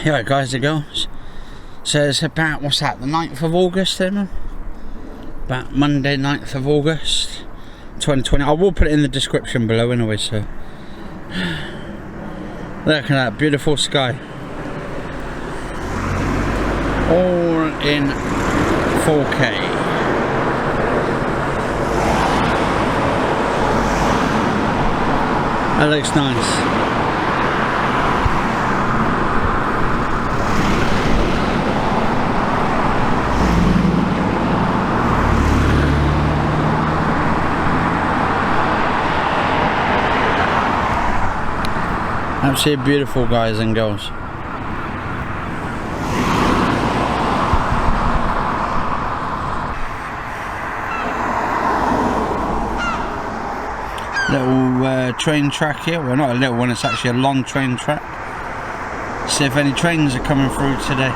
Alright guys and girls, so it's about, what's that, the 9th of August then? About Monday 9th of August 2020. I will put it in the description below anyway, so look at that beautiful sky, all in 4K. That looks nice. Absolutely beautiful, guys and girls. Little train track here. Well, not a little one, it's actually a long train track. See if any trains are coming through today.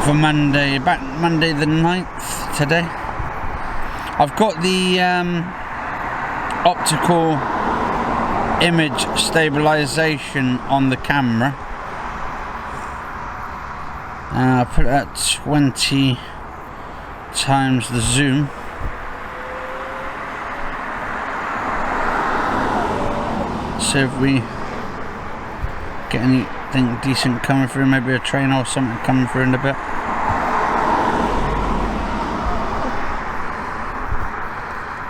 For Monday, back Monday the 9th today. I've got the optical image stabilization on the camera. I put it at 20 times the zoom. So if we get anything decent coming through, maybe a train or something coming through in a bit.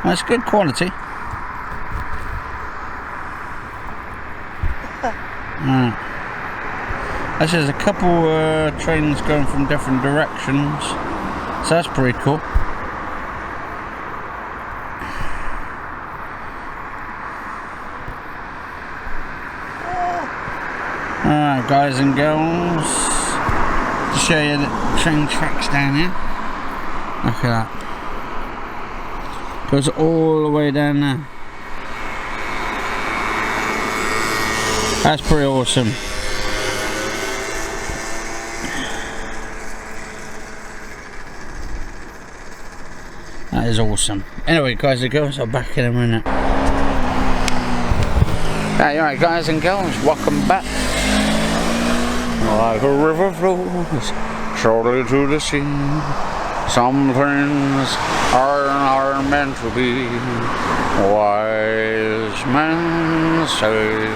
Well, it's good quality. Actually, there's a couple trains going from different directions, so that's pretty cool. Alright guys and girls, to show you the train tracks down here. Look at that. Goes all the way down there. That's pretty awesome. That is awesome. Anyway guys and girls, I'll back in a minute. Hey, alright guys and girls, welcome back. Like a river flows surely to the sea, some things are meant to be. Wise men say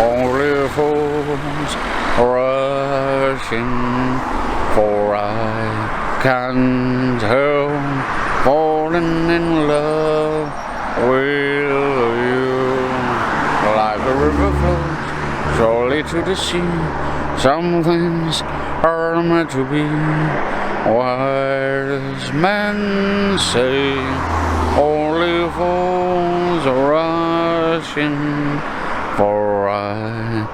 only fools rush in, for I can't help falling in love with you. Like a river flows surely to the sea, some things are meant to be. Wise men say only fools rush in, for I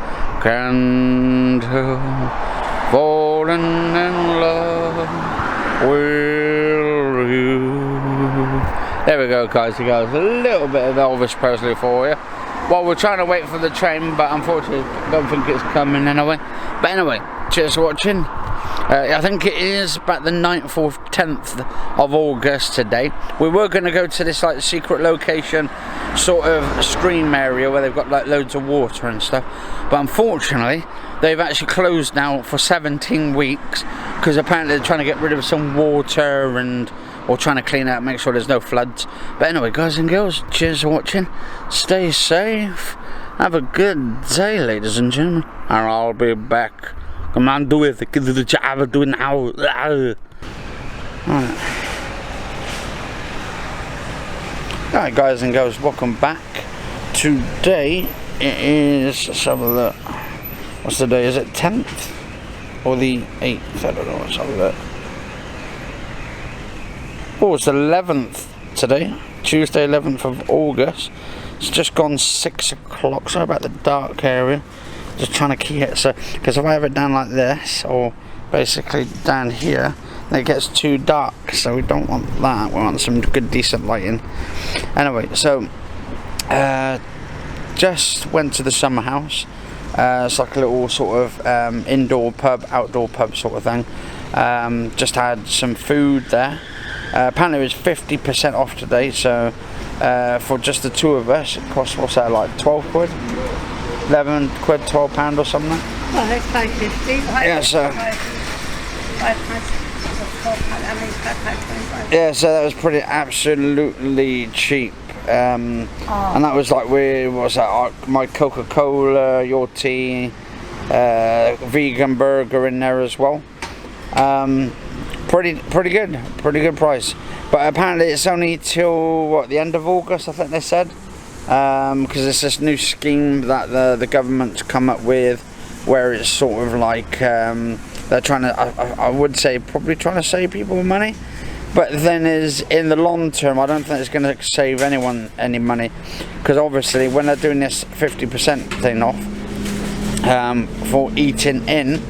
can't help falling in love with you. There we go guys and girls, a little bit of Elvis Presley for you. Well, we're trying to wait for the train, but unfortunately I don't think it's coming anyway. But anyway, cheers for watching. I think it is about the 9th or 10th of August today. We were going to go to this like secret location sort of stream area where they've got like loads of water and stuff, but unfortunately they've actually closed now for 17 weeks because apparently they're trying to get rid of some water and or trying to clean out, make sure there's no floods. But anyway guys and girls, cheers for watching, stay safe, have a good day ladies and gentlemen, and I'll be back. Come on, do it, do the job, do it now. Alright guys and girls, welcome back. Today it is, let's have a look, what's the day, is it 10th or the 8th, I don't know, let's have a look. Oh, it's the 11th today, Tuesday 11th of August. It's just gone 6 o'clock, so about the dark area. Just trying to keep it, so, because if I have it down like this, or basically down here, then it gets too dark, so we don't want that. We want some good decent lighting. Anyway, so just went to the summer house. It's like a little sort of indoor pub, outdoor pub sort of thing. Just had some food there. Apparently it was 50% off today, so for just the two of us it cost, what's that, like 12 quid? 11 quid, £12 or something. Well, it's £5.50. Yeah, so. £5. Yeah, so that was pretty absolutely cheap. And that was like my Coca-Cola, your tea, vegan burger in there as well. Pretty good price. But apparently it's only till what, the end of August, I think they said, because it's this new scheme that the government's come up with, where it's sort of like they're trying to, I would say, probably trying to save people money. But then is in the long term, I don't think it's going to save anyone any money, because obviously when they're doing this 50% thing off for eating in,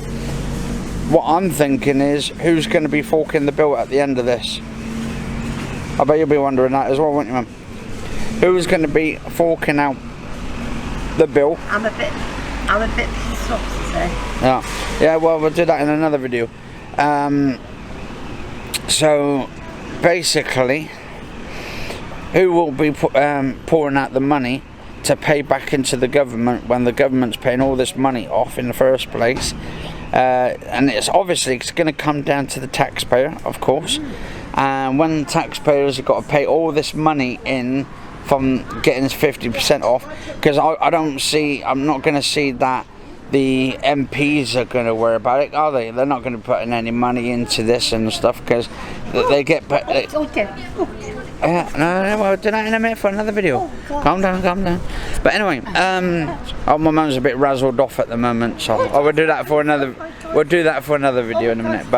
what I'm thinking is, who's going to be forking the bill at the end of this? I bet you'll be wondering that as well, won't you, Mum? Who's going to be forking out the bill? I'm a bit pissed off today. Yeah, well, we'll do that in another video. So basically, who will be pouring out the money to pay back into the government when the government's paying all this money off in the first place? And it's going to come down to the taxpayer, of course. And when taxpayers have got to pay all this money in from getting 50% off, because I'm not going to see that the MPs are going to worry about it, are they? They're not going to put in any money into this and stuff, because they get. Well, do that in a minute for another video. Calm down. But anyway, my mum's a bit razzled off at the moment, so I will do that for another. We'll do that for another video in a minute.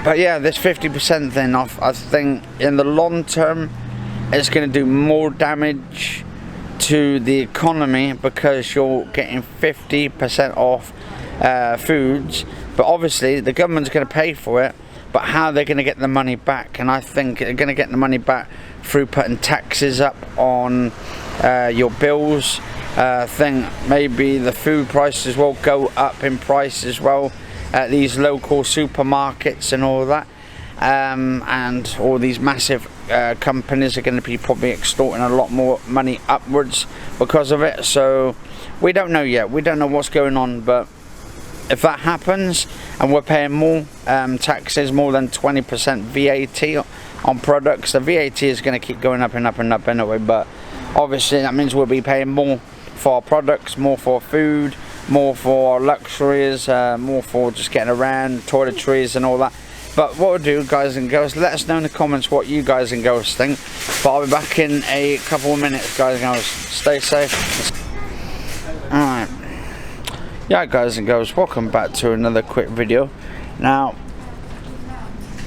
But yeah, this 50% thing off, I think in the long term, it's going to do more damage to the economy, because you're getting 50% off foods, but obviously the government's going to pay for it. But how they're going to get the money back? And I think they're going to get the money back through putting taxes up on your bills. I think maybe the food prices will go up in price as well at these local supermarkets and all that. And all these massive companies are going to be probably extorting a lot more money upwards because of it. So we don't know yet. We don't know what's going on, but if that happens and we're paying more taxes, more than 20% VAT on products, the VAT is going to keep going up and up and up anyway. But obviously that means we'll be paying more for our products, more for food, more for luxuries, more for just getting around, toiletries and all that. But what we'll do, guys and girls, let us know in the comments what you guys and girls think. But I'll be back in a couple of minutes, guys and girls. Stay safe. Alright. Yeah, guys and girls, welcome back to another quick video. Now,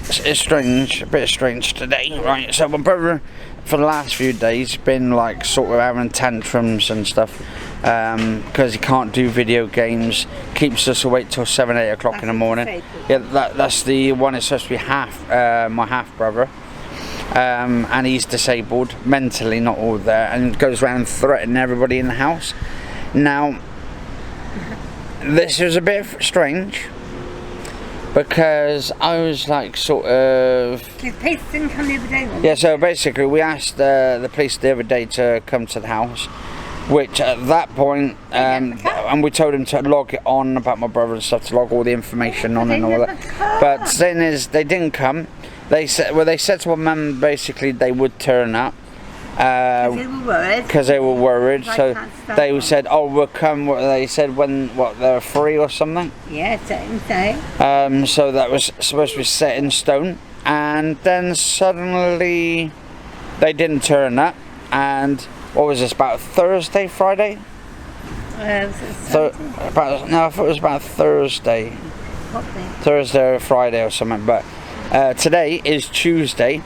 it's strange, a bit strange today, right? So my brother, for the last few days, been like sort of having tantrums and stuff, because he can't do video games, keeps us awake till 7-8 o'clock in the morning. Yeah, that's the one. It's supposed to be my half brother, and he's disabled mentally, not all there, and goes around threatening everybody in the house. Now, this was a bit strange, because I was like sort of... The police didn't come the other day? Yeah, so basically we asked the police the other day to come to the house, which at that point, and we told him to log it on about my brother and stuff, to log all the information on and all that. But the thing is, they didn't come. They said to my mum basically they would turn up. Because they were worried, so they said, "Oh, we'll come." What they said, when they're free or something. Yeah, same day. So that was supposed to be set in stone, and then suddenly they didn't turn up. And what was this, about Thursday, Friday? No, I thought it was about Thursday. Probably. Thursday or Friday or something. But today is Tuesday.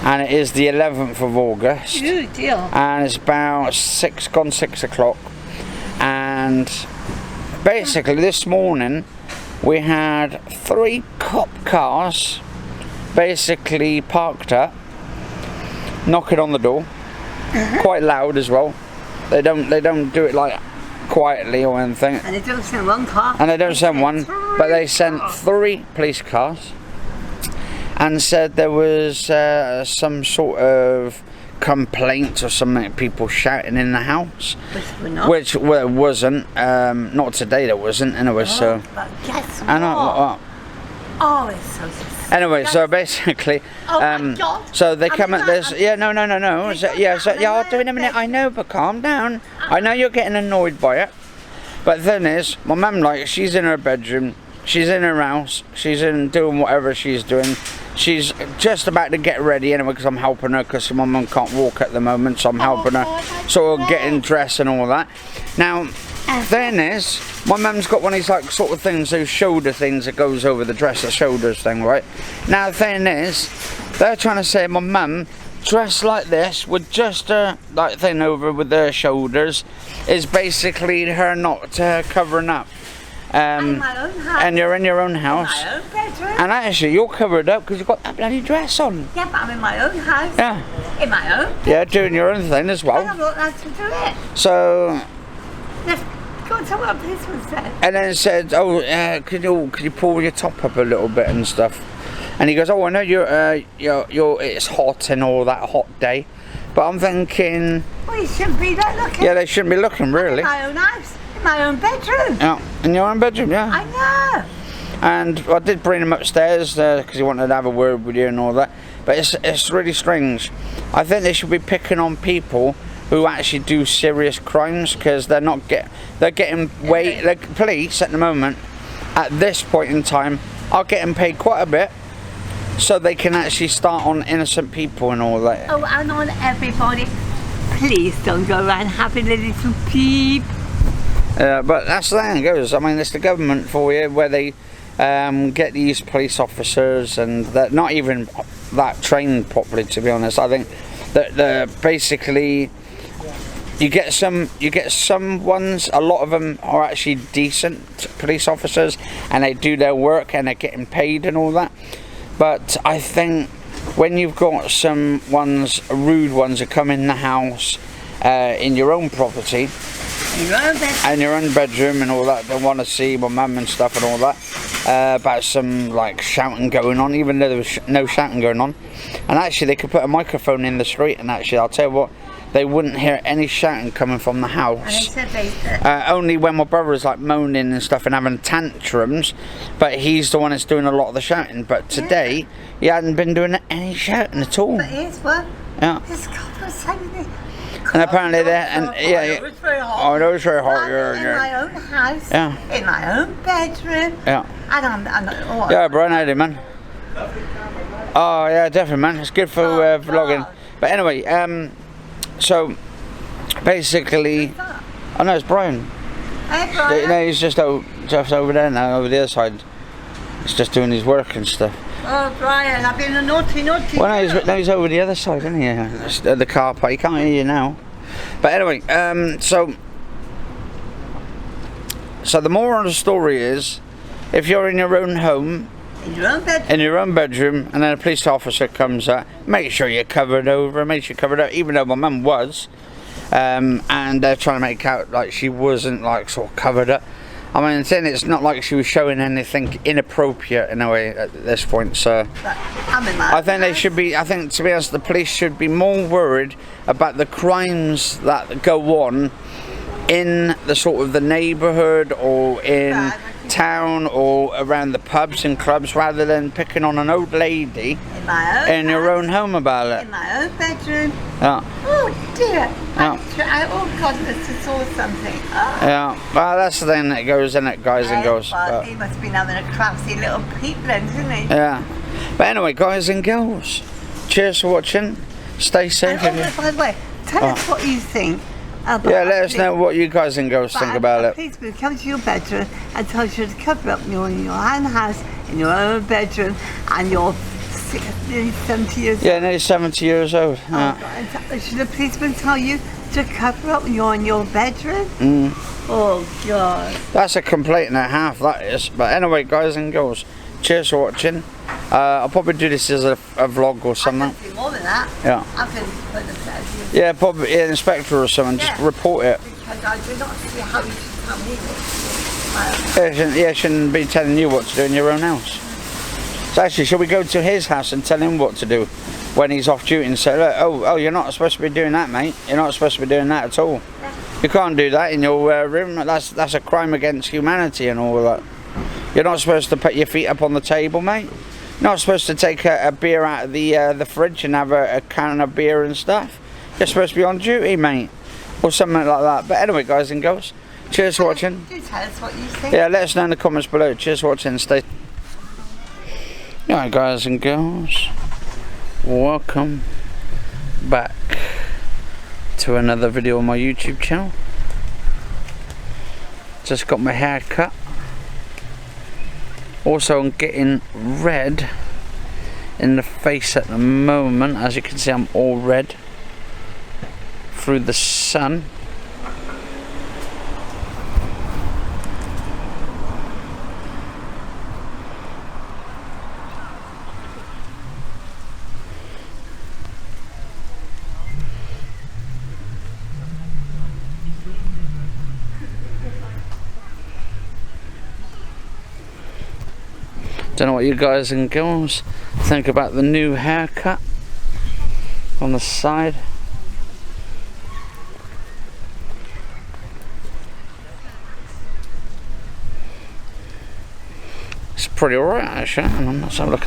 And it is the 11th of August. Good deal. And it's about 6 o'clock. And basically this morning we had 3 cop cars basically parked up, knocking on the door, quite loud as well. They don't do it like quietly or anything. And they don't send one car. And they don't send one, but they sent 3 police cars. And said there was some sort of complaints or something, people shouting in the house. Which we're not. Which well, it wasn't. Not today. There wasn't. Anyway, so. But guess what? And Oh, it's so disgusting. anyway, so basically, Oh my God. so they I come mean, at this. Yeah, no. So, yeah, so yeah, I'll do it in a minute. I know, but calm down. I know you're getting annoyed by it. But the thing is, my mum, like, she's in her bedroom, she's in her house, she's in doing whatever she's doing. She's just about to get ready anyway, because I'm helping her, because my mum can't walk at the moment, so I'm helping her, sort of getting dressed and all that. Now, thing is, my mum's got one of these, like, sort of things, those shoulder things that goes over the dress, the shoulders thing, right? Now, the thing is, they're trying to say my mum, dressed like this, with just a, like, thing over with her shoulders, is basically her not covering up. In my own house. And you're in your own house. In my own bedroom. And actually, you're covered up because you've got that bloody dress on. Yeah, but I'm in my own house. Yeah. In my own. Yeah, doing your own thing as And I'm well. not allowed to do it. So, Let's go and tell what a policeman said. and then it said, "Oh, could you pull your top up a little bit and stuff?" And he goes, "Oh, I know you're it's hot and all that, hot day." But I'm thinking, Well, you shouldn't be there looking. yeah, they shouldn't be looking really. In my own house. In my own bedroom. Yeah, in your own bedroom, yeah. I know. And I did bring him upstairs because he wanted to have a word with you and all that. But it's really strange. I think they should be picking on people who actually do serious crimes, because they're getting way. The police at the moment, at this point in time, are getting paid quite a bit, so they can actually start on innocent people and all that. Oh, and on everybody. Please don't go around having a little peep. But that's the thing it goes. I mean, it's the government for you, where they get these police officers, and they're not even that trained properly, to be honest. I think that they're basically, you get some ones, a lot of them are actually decent police officers, and they do their work and they're getting paid and all that. But I think when you've got some ones, rude ones, that come in the house, in your own property, and your own bedroom and all that, they want to see my mum and stuff and all that, about some, like, shouting going on, even though there was no shouting going on. And actually they could put a microphone in the street, and actually, I'll tell you what, they wouldn't hear any shouting coming from the house. And they said only when my brother was, like, moaning and stuff and having tantrums, but he's the one that's doing a lot of the shouting. But today, he hadn't been doing any shouting at all. But here's one. Yeah. This God was saying this. And apparently they're, and yeah, It was very hot. I know it's very hot. In my own house. Yeah. In my own bedroom. Yeah. And I'm not. Yeah, Brian, how you doing, man? Oh yeah, definitely, man. It's good for vlogging. But anyway, so basically, I know it's Brian. Hey, Brian. No, he's just over there now, over the other side. He's just doing his work and stuff. Oh, Brian, I've been a naughty. Well, no, he's over the other side, isn't he? At the car park. He can't hear you now. But anyway, so the moral of the story is, if you're in your own home, in your own bedroom, in your own bedroom, and then a police officer comes out, make sure you're covered over, make sure you're covered up, even though my mum was, and they're trying to make out like she wasn't, like, sort of covered up. I mean, then it's not like she was showing anything inappropriate in a way at this point, so I think they should be, I think, to be honest, the police should be more worried about the crimes that go on in the sort of the neighbourhood or in town or around the pubs and clubs, rather than picking on an old lady in your own home about it. In my own bedroom. Yeah. Oh dear. Yeah. Oh God, this is all something. Oh. Yeah. Well, that's the thing that goes in it, guys and girls. But he must have been having a classy little peep then, didn't he? Yeah. But anyway, guys and girls, cheers for watching. Stay safe. And by the way, tell us what you think. Yeah, let us know what you guys and girls think about it. Please come to your bedroom and tell you to cover up in your own house, in your own bedroom, and you're nearly 70 years old. Yeah, nearly 70 years old. Should the policeman tell you to cover up when you're in your bedroom? Oh God. That's a complaint and a half, that is. But anyway, guys and girls, cheers for watching. I'll probably do this as a vlog or something. I can do more than that. Yeah. I can put the yeah, probably an inspector or something. Yeah. Just report it. Because I do not see how you should tell me what to do. Shouldn't be telling you what to do in your own house. So actually, shall we go to his house and tell him what to do? when he's off duty and say, look, oh, you're not supposed to be doing that, mate. You're not supposed to be doing that at all. You can't do that in your room. That's a crime against humanity and all that. You're not supposed to put your feet up on the table, mate. You're not supposed to take a beer out of the fridge and have a can of beer and stuff. You're supposed to be on duty, mate, or something like that. But anyway, guys and girls, cheers for watching. Do tell us what you think. Yeah, let us know in the comments below. Cheers for watching. Stay. Alright, guys and girls, welcome back to another video on my YouTube channel. Just got my hair cut. Also, I'm getting red in the face at the moment. As you can see, I'm all red through the sun. Don't know what you guys and girls think about the new haircut on the side. It's pretty alright actually. And let's have a look.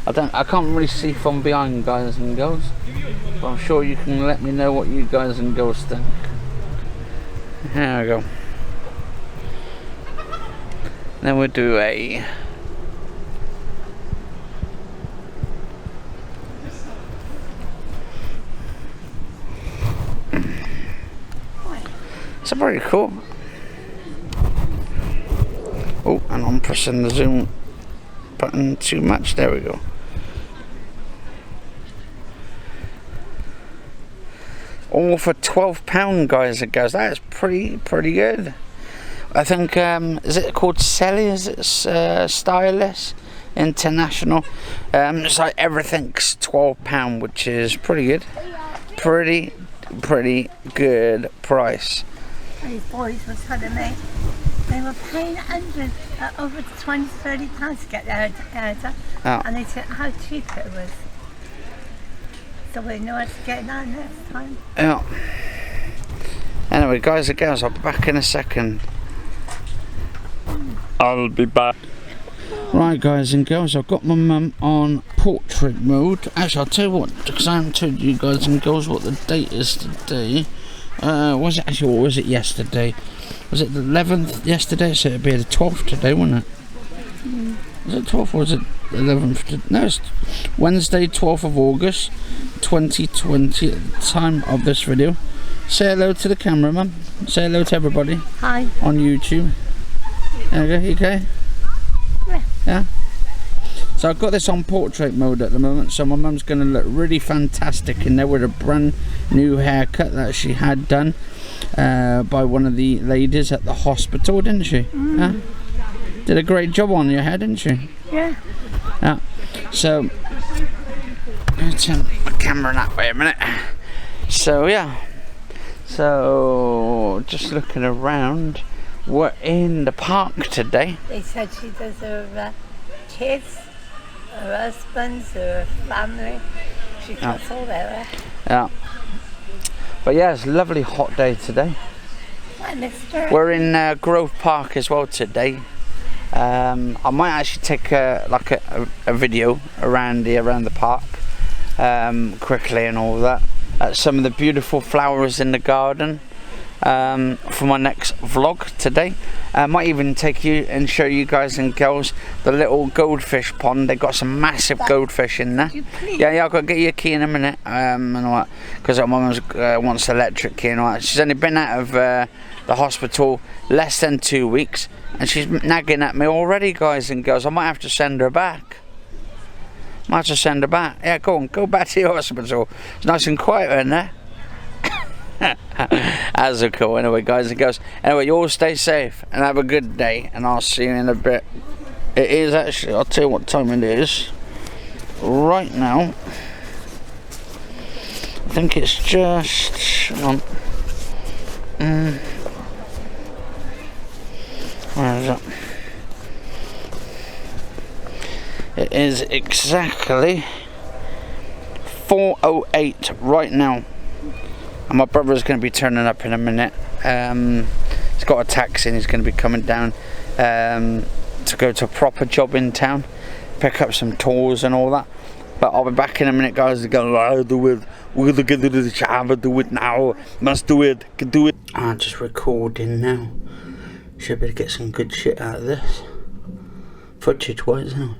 I can't really see from behind, guys and girls, but I'm sure you can let me know what you guys and girls think. There we go. Then we'll do a it's pretty cool. Oh, and I'm pressing the zoom button too much. There we go. All for £12, guys and girls. That is pretty good. I think is it called Selly? Is it Stylist International? It's like everything's £12, which is pretty good. Pretty good price. These boys were telling me they were paying over £20–30 to get their hair done, and they said how cheap it was. So we know how to get that next time. Yeah. Anyway, guys and girls, I'll be back in a second. I'll be back. Right, guys and girls, I've got my mum on portrait mode. Actually, I'll tell you what, because I haven't told you guys and girls what the date is today. Was it actually, or was it yesterday? Was it the 11th yesterday? So it'd be the 12th today, wouldn't it? Was it 12th or was it 11th? No, it's Wednesday, 12th of August, 2020 at the time of this video. Say hello to the camera, mum. Say hello to everybody. Hi. On YouTube. There you go, you okay? Yeah. So I've got this on portrait mode at the moment, so my mum's going to look really fantastic in there with a brand new haircut that she had done by one of the ladies at the hospital, didn't she? Yeah. Did a great job on your hair, didn't she? Yeah. Yeah. So I'm going to turn my camera that way a minute. So yeah. So just looking around, we're in the park today. They said she does her kids, her husbands, her family. She cuts all their hair. Yeah. But yeah, it's a lovely hot day today. I missed her. We're in Grove Park as well today. I might actually take a video around the park quickly and all that. Some of the beautiful flowers in the garden for my next vlog today. I might even take you and show you guys and girls the little goldfish pond. They've got some massive goldfish in there. Yeah, I've got to get you a key in a minute and all that, because my mum wants the electric key and all that. She's only been out of the hospital less than 2 weeks and she's nagging at me already, guys and girls. I might have to send her back. Yeah, go on, go back to your hospital. It's nice and quiet in there. That's so cool. Anyway, guys and girls, anyway, you all stay safe and have a good day, and I'll see you in a bit. It is actually, I'll tell you what time it is right now. I think it's just, where is it? It is exactly 4:08 right now, and my brother's going to be turning up in a minute. He's got a taxi and he's going to be coming down to go to a proper job in town, pick up some tours and all that. But I'll be back in a minute, guys. We're gonna do it. We're gonna get to the shower. Do it now. Must do it. Can do it. I'm just recording now. Should be able to get some good shit out of this. Footage-wise, isn't it?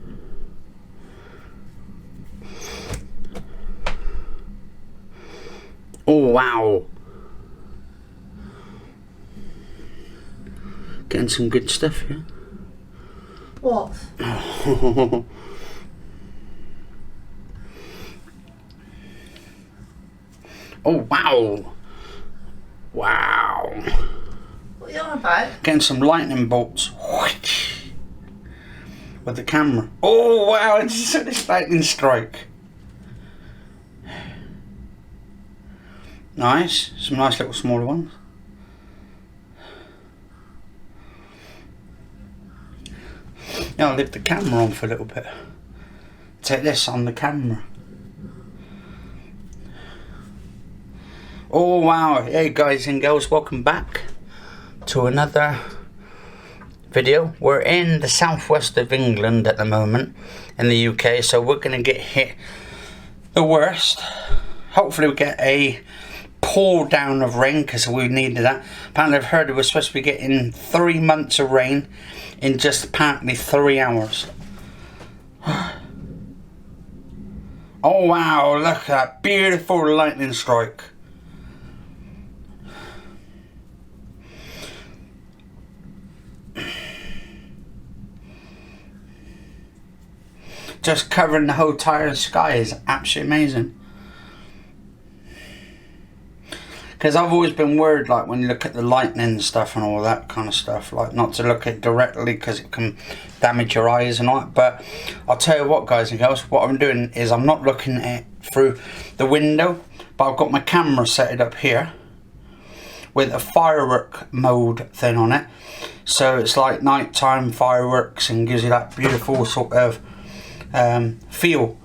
Oh wow! Getting some good stuff here. What? Oh wow! Wow! What are you on about? Getting some lightning bolts with the camera. Oh wow! It's just this lightning strike. Nice. Some nice little smaller ones. Now I'll leave the camera on for a little bit. Take this on the camera. Oh wow, hey guys and girls, welcome back to another video. We're in the southwest of England at the moment, in the UK, so we're going to get hit the worst. Hopefully we get a pour down of rain, because we needed that. Apparently I've heard we're supposed to be getting 3 months of rain in just apparently 3 hours. Oh wow, look at that beautiful lightning strike. Just covering the whole entire sky is absolutely amazing. Because I've always been worried, like when you look at the lightning and stuff and all that kind of stuff, like not to look at it directly because it can damage your eyes and all that. But I'll tell you what, guys and girls, what I'm doing is I'm not looking at it through the window, but I've got my camera set up here with a firework mode thing on it. So it's like nighttime fireworks and gives you that beautiful sort of feel.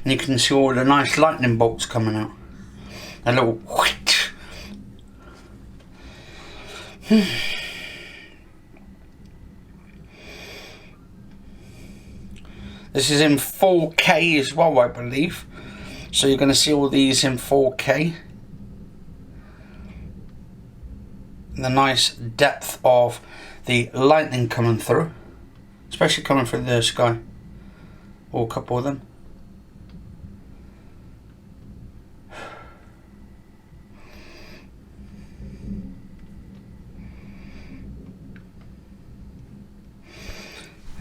And you can see all the nice lightning bolts coming out. A little whoosh. This is in 4K as well, I believe. So you're going to see all these in 4K. The nice depth of the lightning coming through, especially coming through the sky, or a couple of them.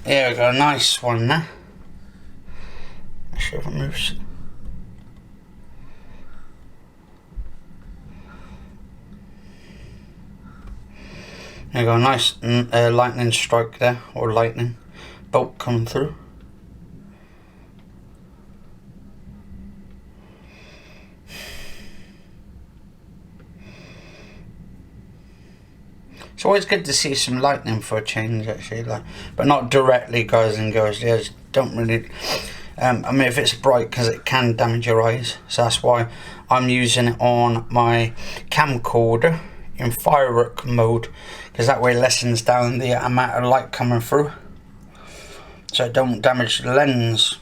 There we go, nice one there. Actually, if it moves. There you go, nice lightning strike there, or lightning bolt coming through. It's always good to see some lightning for a change, actually, like, but not directly, guys and girls. Yeah, don't really. I mean, if it's bright, because it can damage your eyes, so that's why I'm using it on my camcorder in firework mode, because that way lessens down the amount of light coming through, so it don't damage the lens,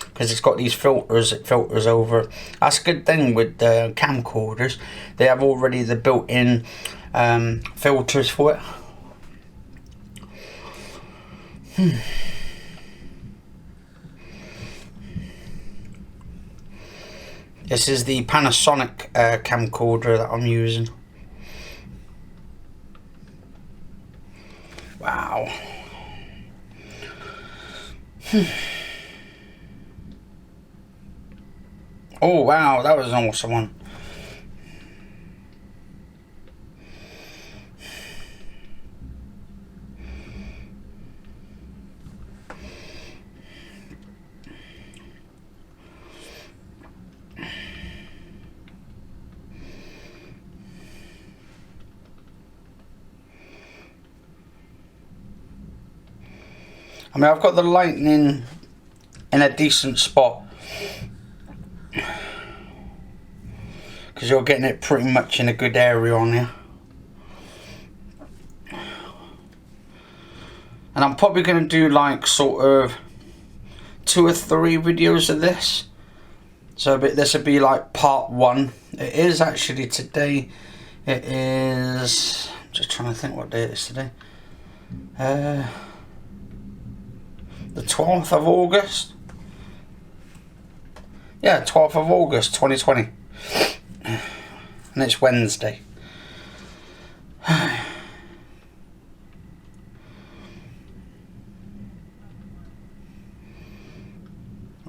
because it's got these filters. It filters over. That's a good thing with the camcorders. They have already the built-in filters for it. This is the Panasonic camcorder that I'm using. Wow. Oh wow, that was an awesome one. I mean, I've got the lightning in a decent spot, because you're getting it pretty much in a good area on here. And I'm probably going to do like sort of 2 or 3 videos of this. So this would be like part 1. It is actually today. It is, I'm just trying to think what day it is today. The 12th of August. Yeah, 12th of August 2020. And it's Wednesday.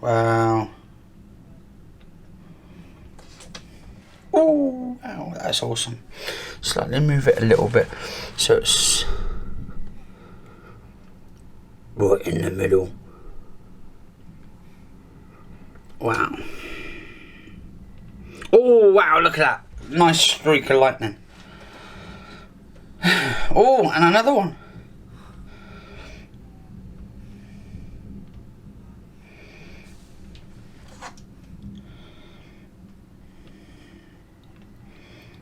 Wow. Oh, wow, that's awesome. Slightly move it a little bit so it's right in the middle. Wow. Oh, wow, look at that. Nice streak of lightning. Oh, and another one.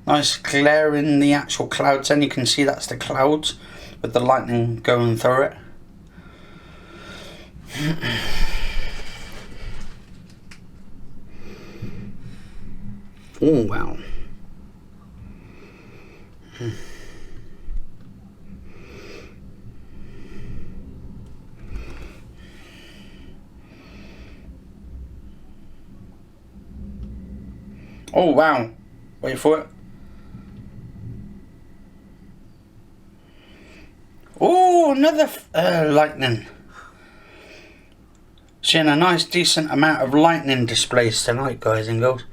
Nice glare in the actual clouds, and you can see that's the clouds with the lightning going through it. Oh, wow. Oh, wow. Wait for it. Oh, another lightning. Seeing a nice decent amount of lightning displays tonight, guys and girls.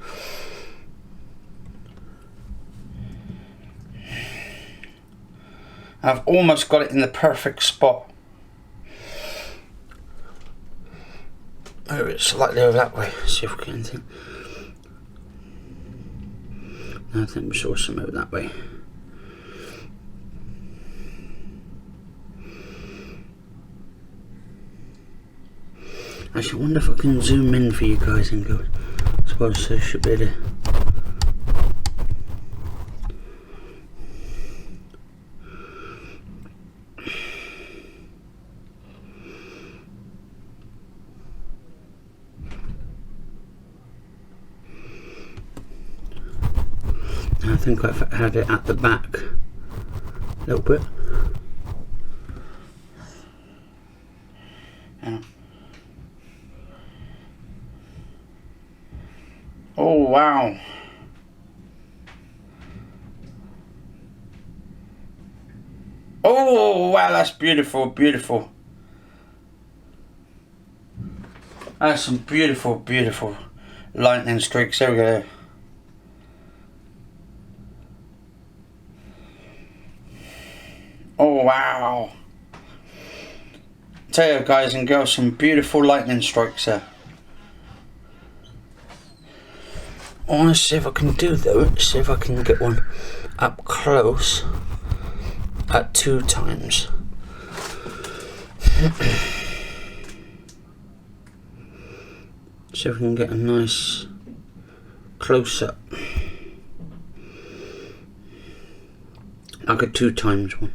I've almost got it in the perfect spot. Move it slightly over that way. See if we can anything. I think we saw some over that way. Actually, I wonder if I can zoom in for you guys and go. I suppose I should be able to. I think I've had it at the back a little bit. Yeah. Oh, wow. Oh, wow, that's beautiful, beautiful. That's some beautiful, beautiful lightning streaks. There we go. Oh, wow. Tell you guys and girls, some beautiful lightning strikes there. I want to see if I can do though, see if I can get one up close at 2 times. See if we can get a nice close up. Like a 2 times one.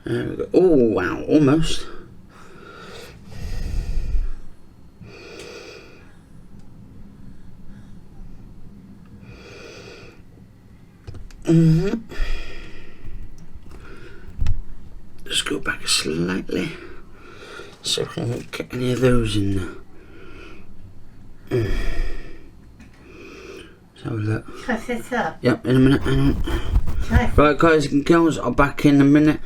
There we go. Oh, wow, almost. Just go back slightly so I can get any of those in there. Let's have a look. Shall I sit up? Yep, in a minute. Hang on. Right, guys and girls, I'm back in a minute.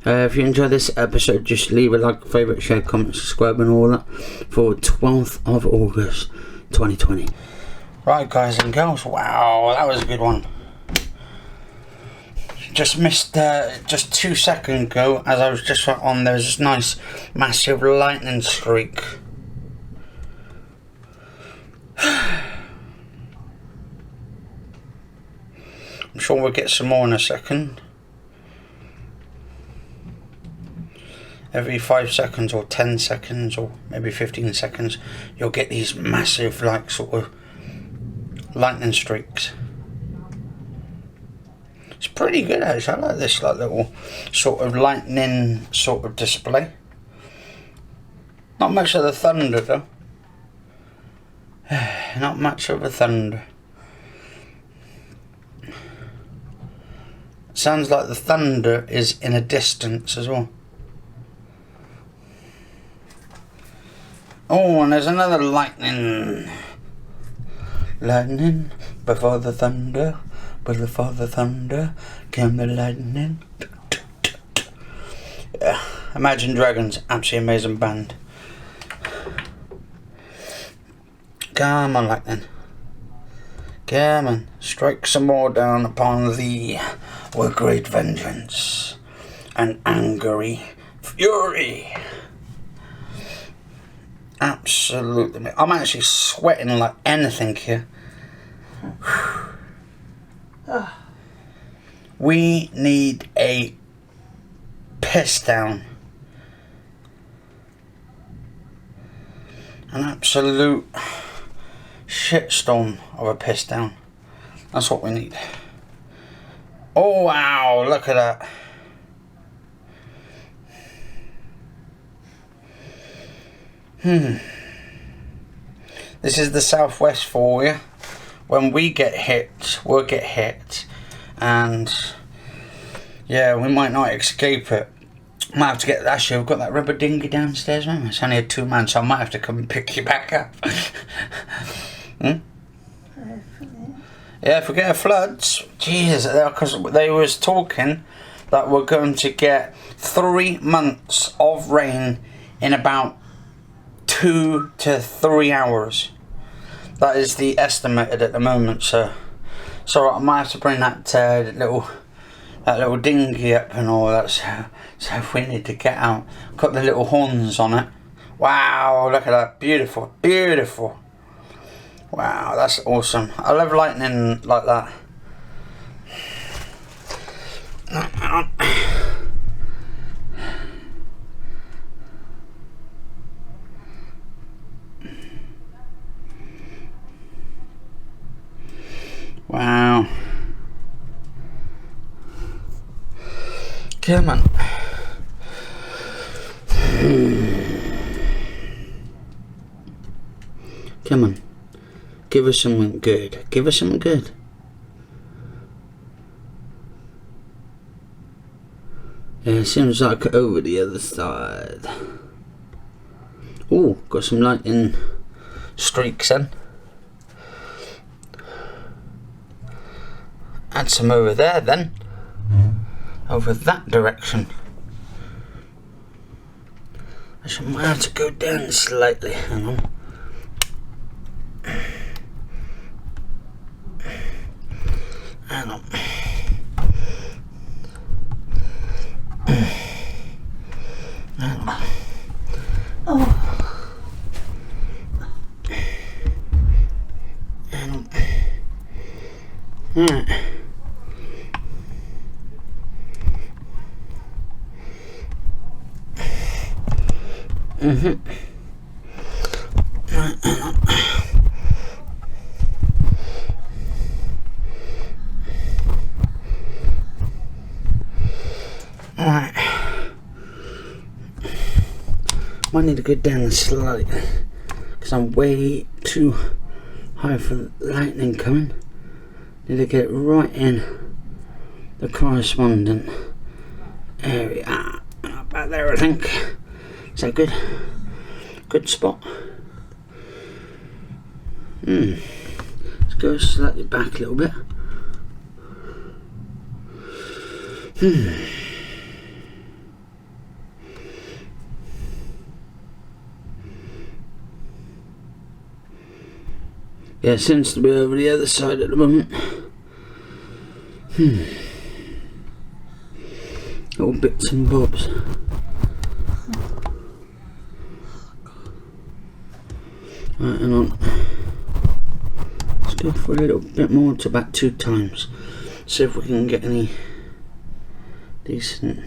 If you enjoyed this episode, just leave a like, favourite, share, comment, subscribe and all that for 12th of August 2020. Right, guys and girls, wow, that was a good one. Just missed just 2 seconds ago, as I was just on, there was this nice massive lightning streak. I'm sure we'll get some more in a second. every 5 seconds or 10 seconds or maybe 15 seconds, you'll get these massive, like, sort of lightning streaks. It's pretty good actually. I like this, like, little sort of lightning sort of display. Not much of the thunder though. Not much of the thunder. Sounds like the thunder is in a distance as well. Oh, and there's another lightning. Lightning before the thunder. But before the thunder came the lightning. Yeah, Imagine Dragons, absolutely amazing band. Come on, lightning. Come on, strike some more down upon thee with great vengeance and angry fury. Absolutely. I'm actually sweating like anything here. We need a piss down. An absolute shitstorm of a piss down. That's what we need. Oh wow, look at that. This is the southwest for you. When we get hit, we'll get hit. And yeah, we might not escape it. Might have to get, actually we've got that rubber dinghy downstairs, man. It's only a 2-man, so I might have to come and pick you back up. Yeah, forget the floods. Jesus, because they was talking that we're going to get 3 months of rain in about 2 to 3 hours. That is the estimated at the moment, so I might have to bring that little dinghy up and all that. So if we need to get out, got the little horns on it. Wow, look at that, beautiful, beautiful. Wow, that's awesome. I love lightning like that. Wow. Come on. Come on. Give us something good. Give us something good. Yeah, it seems like over the other side. Oh, got some lightning streaks in. Add some over there then. Over that direction. I should might have to go down slightly. Hang on. Hang on. Hang on. Oh. Hang on. Right. Right, hang on. Right. Might need to go down slightly because I'm way too high for the lightning coming. Need to get right in the correspondent area. About there, I think. Is that good? Good spot. Let's go slightly back a little bit. Yeah, it seems to be over the other side at the moment. Little bits and bobs. Right, hang on. Let's go for a little bit more to about 2 times. See if we can get any decent.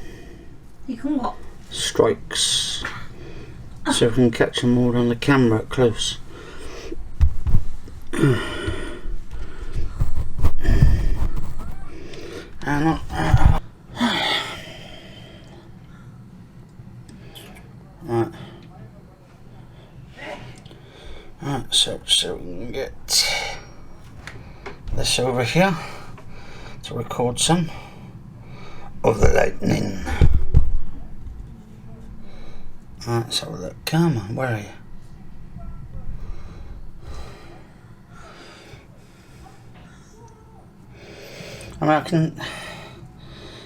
You can what? strikes. So we can catch them all on the camera up close. And right, so we can get this over here to record some of the lightning. Right, let's have a look. Come on, where are you? I mean, I can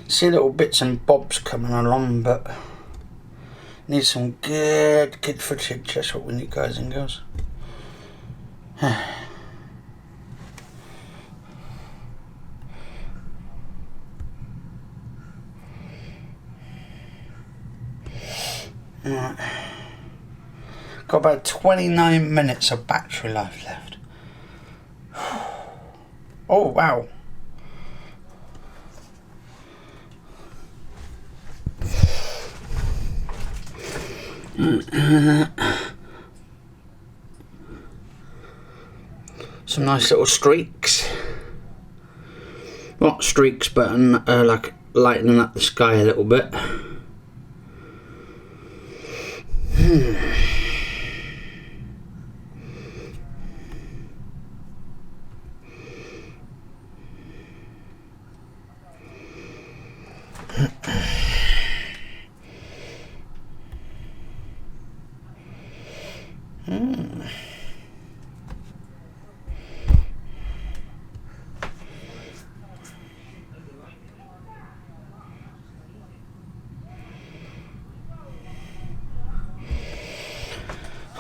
see little bits and bobs coming along, but need some good footage. That's what we need, guys and girls. Right. Got about 29 minutes of battery life left. Oh wow. Some nice little streaks. Not streaks, but like lightening up the sky a little bit.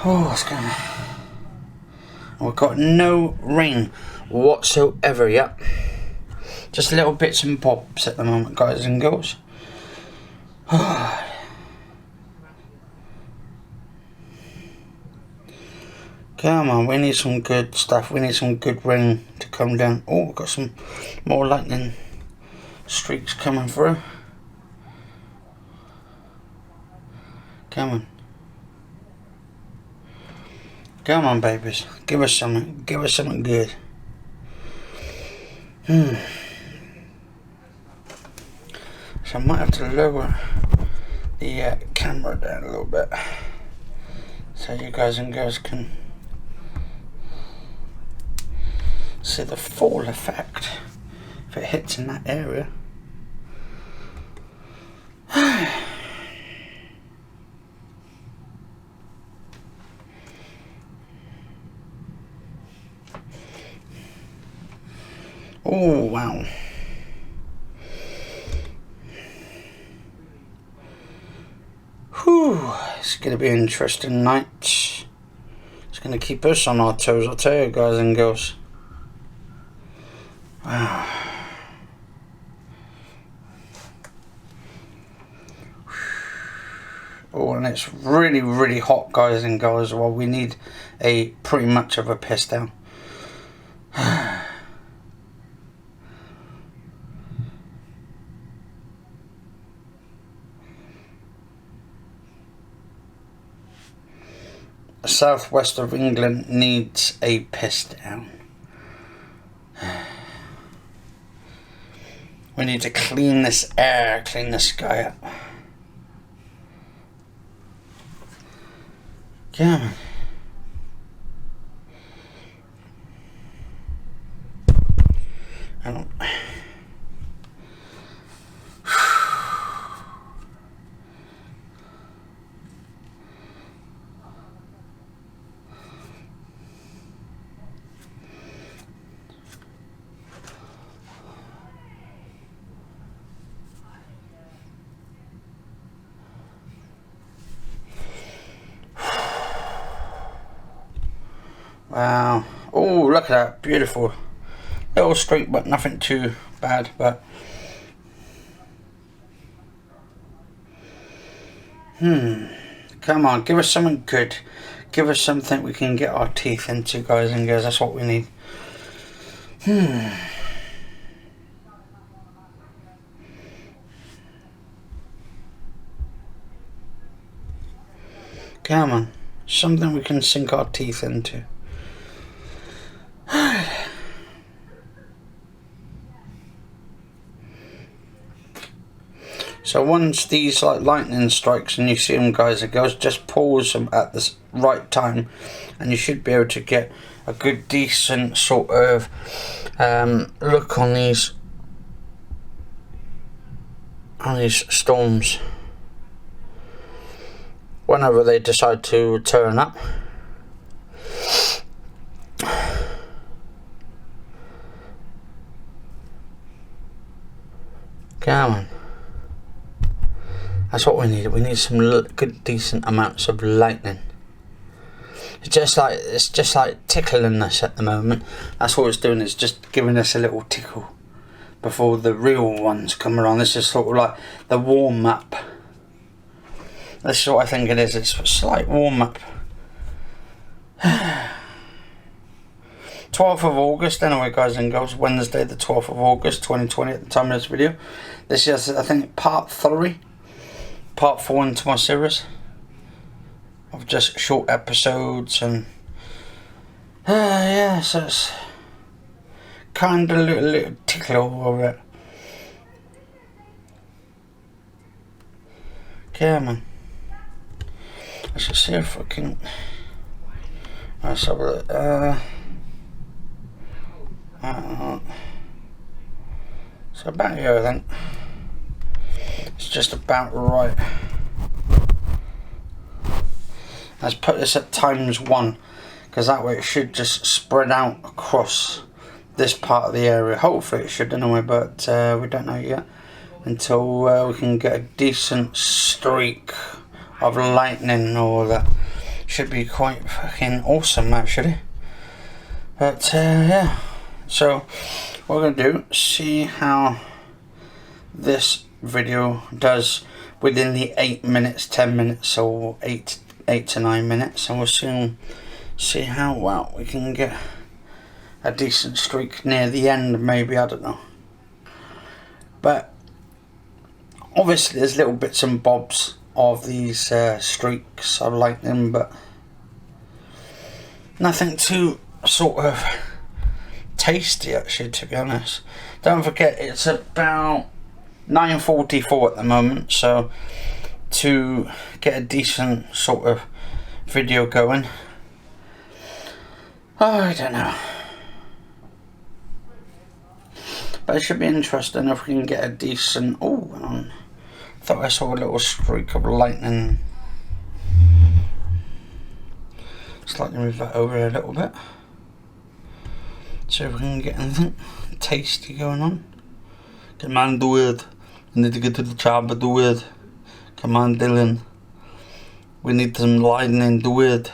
Oh, it's gonna... We've got no rain whatsoever yet. Just little bits and bobs at the moment, guys and girls. Come on, we need some good stuff. We need some good rain to come down. Oh, we've got some more lightning streaks coming through. Come on. Come on, babies. Give us something. Give us something good. So I might have to lower the camera down a little bit so you guys and girls can see the full effect if it hits in that area. Oh wow. Whew, it's going to be an interesting night. It's going to keep us on our toes, I'll tell you, guys and girls. Wow. Oh, and it's really, really hot, guys and girls. Well, we need a pretty much of a piss down. The southwest of England needs a piss down. We need to clean this air, clean the sky up. Come on. I don't... Wow. Oh, look at that. Beautiful. Little streak, but nothing too bad. But come on, give us something good. Give us something we can get our teeth into, guys and girls. That's what we need. Come on. Something we can sink our teeth into. So once these like lightning strikes and you see them, guys and girls, just pause them at the right time and you should be able to get a good decent sort of look on these storms whenever they decide to turn up. Come on. That's what we need. We need some good, decent amounts of lightning. It's just like tickling us at the moment. That's what it's doing. It's just giving us a little tickle before the real ones come around. This is sort of like the warm up. This is what I think it is. It's a slight warm up. 12th of August, anyway, guys and girls. Wednesday, the 12th of August, 2020. At the time of this video, this is, I think, part 3. Part 4 into my series of just short episodes, and yeah, so it's kind of a little tickle of it. Okay, man. Let's just see if I can. Let's have a look. So about here, I think. It's just about right. Let's put this at ×1, because that way it should just spread out across this part of the area. Hopefully it should anyway, but we don't know yet until we can get a decent streak of lightning and all that. Should be quite fucking awesome actually. But yeah, so what we're going to do, see how this video does within the 8 minutes, 10 minutes, or 8 to 9 minutes, and we'll soon see how well we can get a decent streak near the end, maybe, I don't know. But obviously there's little bits and bobs of these streaks of lightning, but nothing too sort of tasty actually, to be honest. Don't forget it's about 9:44 at the moment, so to get a decent sort of video going, I don't know, but it should be interesting if we can get a decent. Oh, I thought I saw a little streak of lightning. Just like to move that over a little bit, see if we can get anything tasty going on. Come on, do it. We need to get to the chopper, do it. Come on, Dylan. We need some lightning, do it.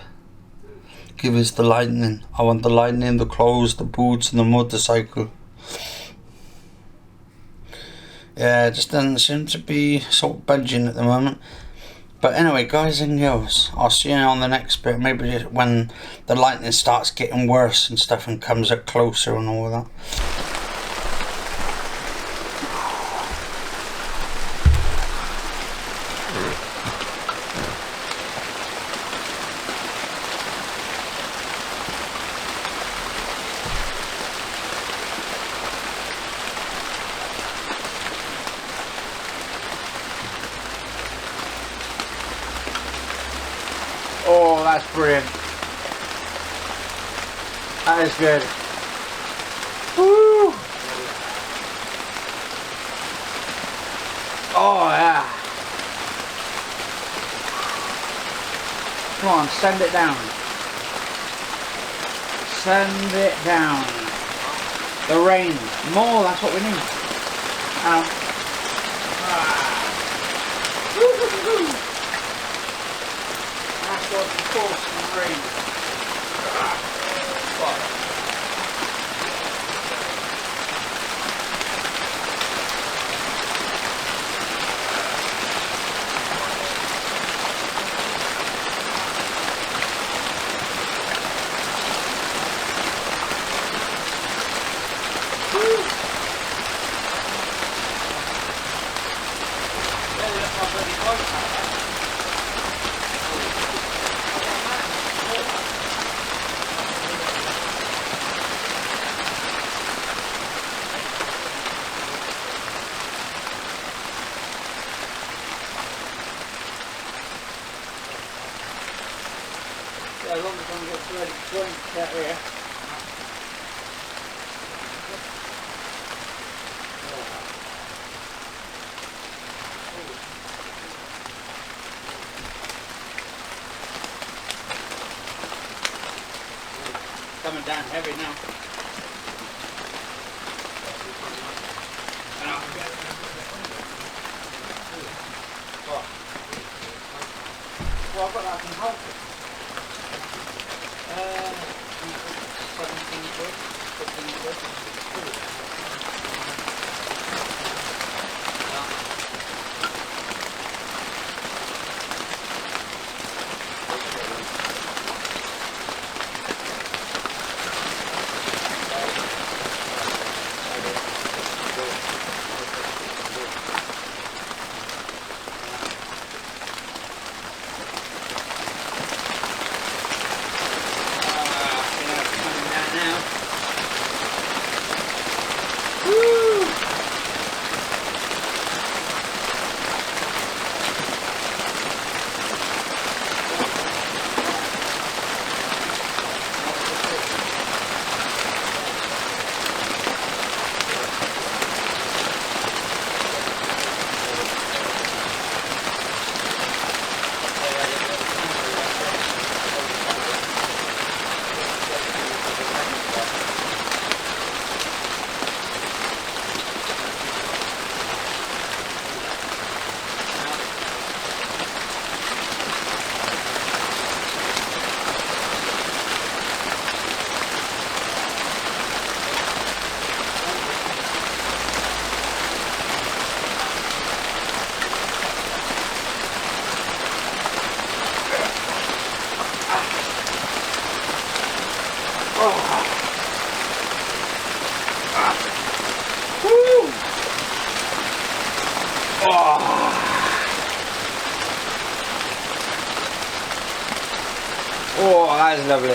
Give us the lightning. I want the lightning, the clothes, the boots, and the motorcycle. Yeah, it just doesn't seem to be sort of budging at the moment. But anyway, guys and girls, I'll see you on the next bit. Maybe when the lightning starts getting worse and stuff and comes up closer and all that. Oh, that's brilliant. That is good. Woo! Oh, yeah. Come on, send it down. Send it down. The rain. More, that's what we need. That's what the force and rain. as long as I can get thread joints out here. Coming down heavy now. Well, I've got that from Hulk. 17 quid, 15 quid. Oh, that's lovely.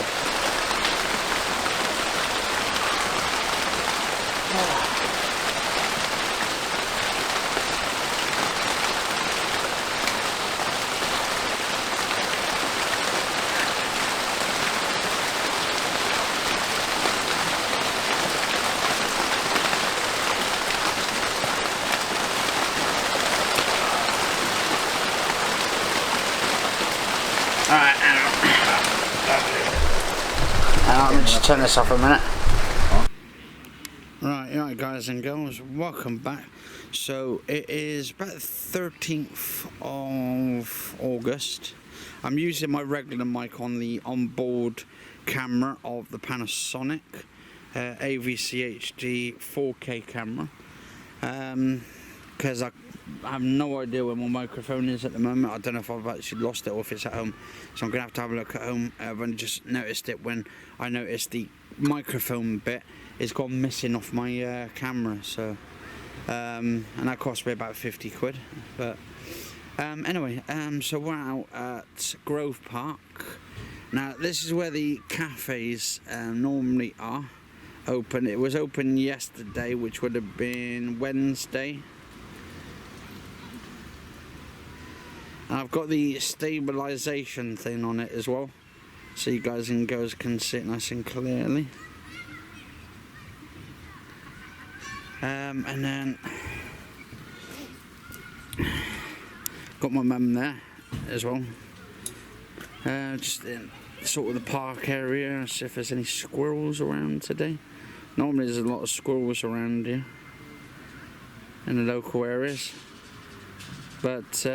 Alright, let me just turn this off a minute. Right, guys and girls, welcome back. So it is about the 13th of August. I'm using my regular mic on the onboard camera of the Panasonic AVC HD 4K camera, because I have no idea where my microphone is at the moment. I don't know if I've actually lost it or if it's at home, so I'm going to have a look at home. I've only just noticed it when I noticed the microphone bit is gone missing off my camera, so and that cost me about 50 quid. But anyway, so we're out at Grove Park. Now this is where the cafes normally are open. It was open yesterday, which would have been Wednesday. And I've got the stabilisation thing on it as well, so you guys and girls can see it nice and clearly. And then got my mum there as well. Just in sort of the park area, see if there's any squirrels around today. Normally there's a lot of squirrels around here in the local areas, but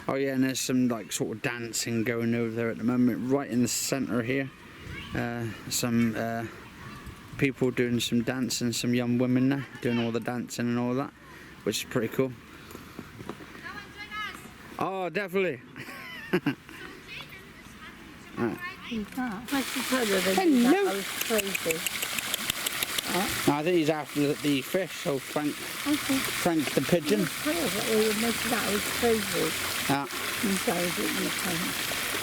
oh yeah, and there's some like sort of dancing going over there at the moment, right in the centre here. Some people doing some dancing, some young women there doing all the dancing and all that, which is pretty cool. Oh, definitely. Right. Hello. No, I think he's after the fish, so Frank the pigeon.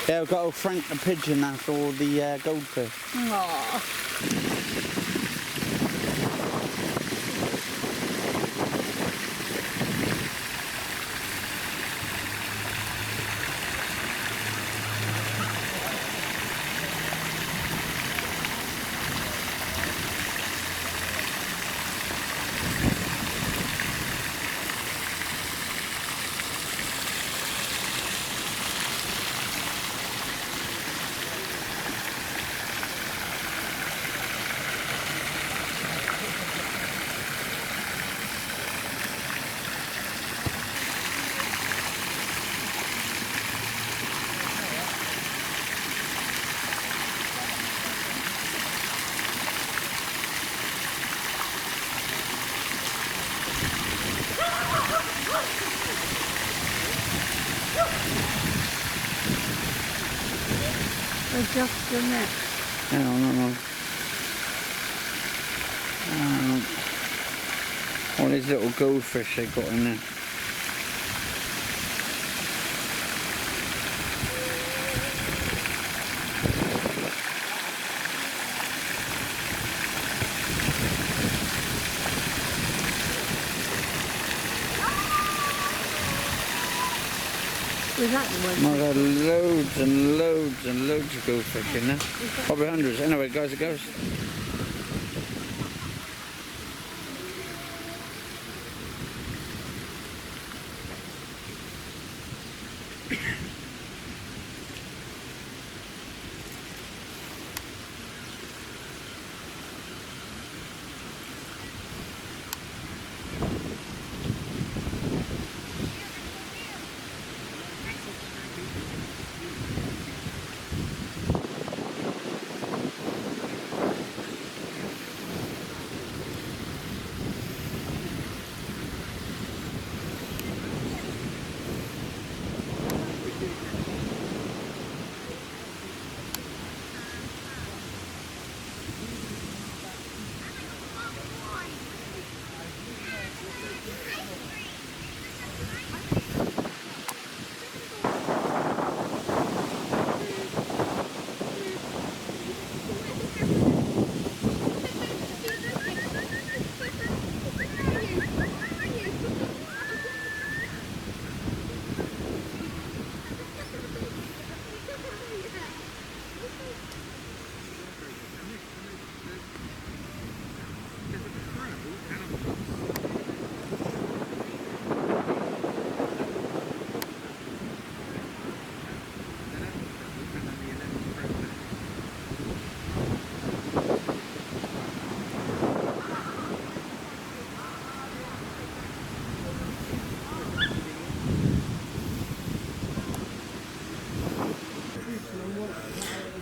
Yeah, we've got old Frank the pigeon after all the goldfish. Aww. We're just in it. Hang on. All these little goldfish they got in there. Was that the one? I've had loads and loads and loads of goldfish in there. Probably hundreds. Anyway, guys, it goes.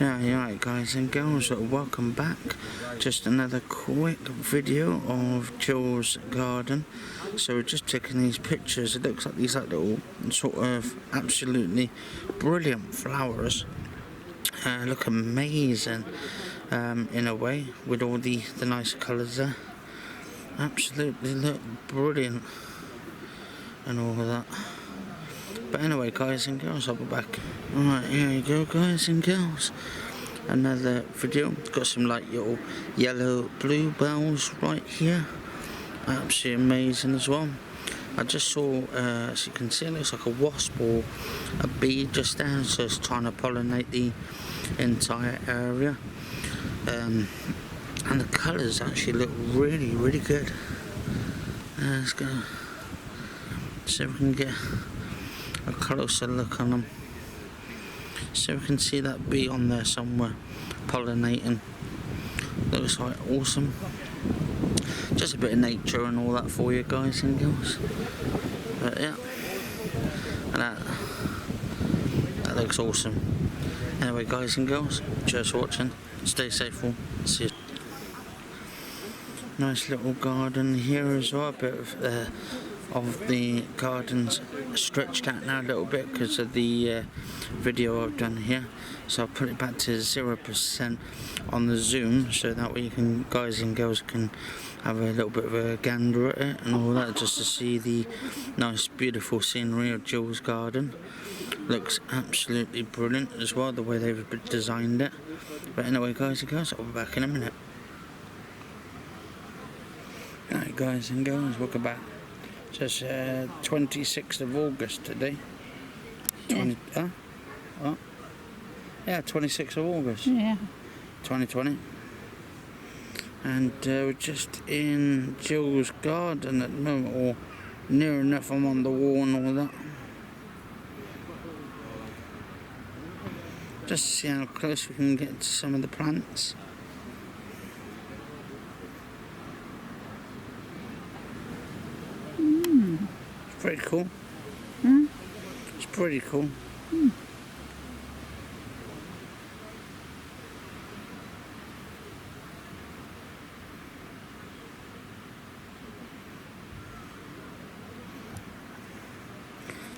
Yeah, guys and girls, welcome back. Just another quick video of Jill's garden. So we're just taking these pictures. It looks like these little sort of absolutely brilliant flowers. Look amazing in a way, with all the nice colours there. Absolutely look brilliant and all of that. But anyway, guys and girls, I'll be back. Alright, here you go, guys and girls. Another video. Got some like little yellow bluebells right here. Absolutely amazing as well. I just saw, as you can see, it looks like a wasp or a bee just there. So it's trying to pollinate the entire area. And the colours actually look really, really good. Let's go. See if we can get a closer look on them. So we can see that bee on there somewhere pollinating. Looks like awesome. Just a bit of nature and all that for you guys and girls. But yeah, and that looks awesome. Anyway, guys and girls, cheers for watching. Stay safe all. See you. Nice little garden here as well. A bit of the gardens stretched out now a little bit because of the video I've done here. So I'll put it back to 0% on the zoom, so that way you can, guys and girls can have a little bit of a gander at it and all that, just to see the nice beautiful scenery of Jill's garden. Looks absolutely brilliant as well, the way they've designed it. But anyway, guys and girls, I'll be back in a minute. Alright, guys and girls, welcome back. So it's 26th of August today. 20, what? Yeah, 26th of August. Yeah. 2020. And we're just in Jill's garden at the moment, or near enough. I'm on the wall and all that. Just to see how close we can get to some of the plants. It's pretty cool. It's pretty cool.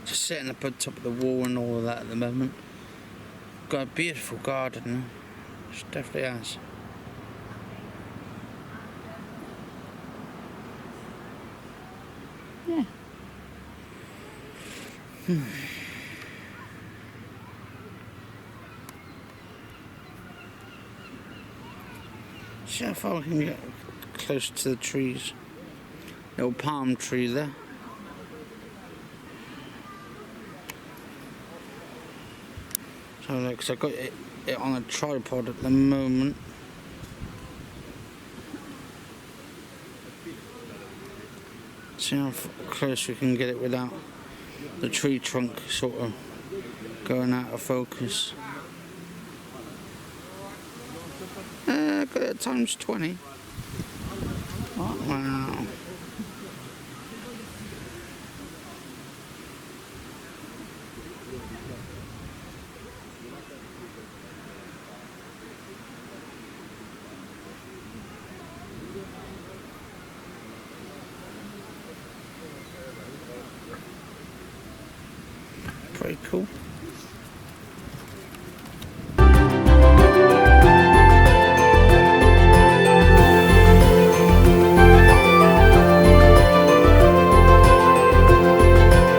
Just sitting up on top of the wall and all of that at the moment. got a beautiful garden. She definitely has. Yeah. See how far we can get close to the trees. Little palm tree there. So look, 'cause I've got it on a tripod at the moment. See how close we can get it without the tree trunk sort of going out of focus. Got it times 20. Oh, wow. Pretty cool.